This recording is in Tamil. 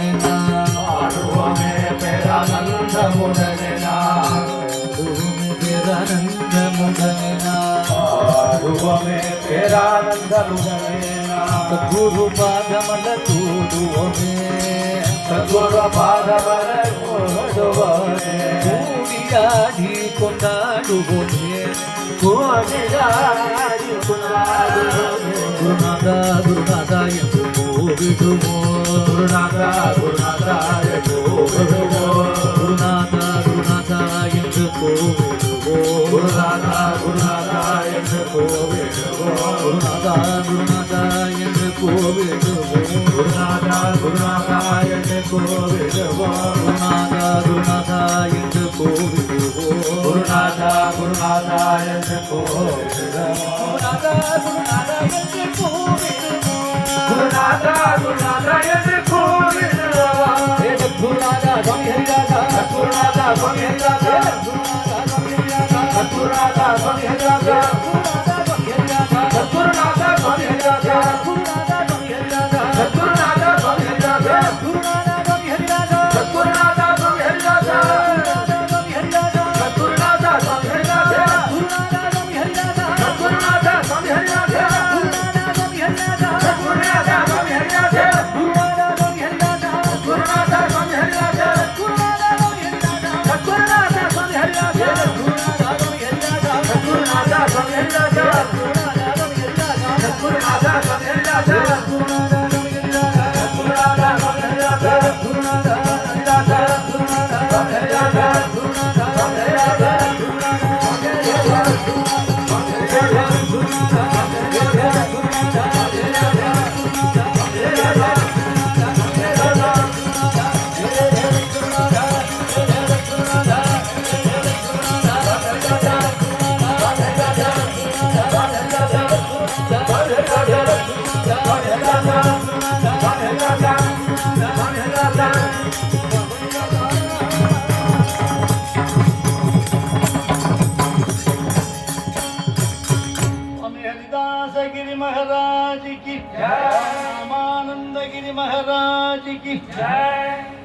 முடனினா ஆடுவோமே பேரானந்த முடனினா பேரானந்த முடனினா ஆடுவோமே பேரானந்த முடனினா குரு பாதமல கூடுவோமே சத்குரு பாதவர கூடுவோமே கூடியாடி கொண்டாடுவோமே கூடியாடி கொண்டாடுவோமே குருநாதா குருநாதா என்று கூவிடுவோம் குருநாதா குருநாதா என்று கூவிடுவோம் குருநாதா குருநாதா என்று கூவிடுவோம் குருநாதா குருநாதா என்று கூவிடுவோம் குருநாதா குருநாதா என்று கூவிடுவோம் குருநாதா குருநாதா என்று கூவிடுவோம் குருநாதா குருநாதா என்று கூவிடுவோம் குருநாதா குருநாதா என்று கூவிடுவோம் குருநாதா குருநாதா என்று கூவிடுவோம் குருநாதா குருநாதா என்று கூவிடுவோம் குருநாதா சுவாமி ஹரிராஜா குருநாதா சுவாமி ஹரிராஜா குருநாதா சுவாமி ஹரிராஜா குருநாதா சுவாமி ஹரிராஜா குருநாதா சுவாமி ஹரிராஜா குருநாதா சுவாமி ஹரிராஜா குருநாதா சுவாமி ஹரிராஜா குருநாதா சுவாமி ஹரிராஜா குருநாதா சுவாமி ஹரிராஜா குருநாதா சுவாமி ஹரிராஜா குருநாதா சுவாமி ஹரிராஜா குருநாதா சுவாமி ஹரிராஜா குருநாதா சுவாமி ஹரிராஜா गिरी महाराज की जय, रामानंद गिरी महाराज की जय।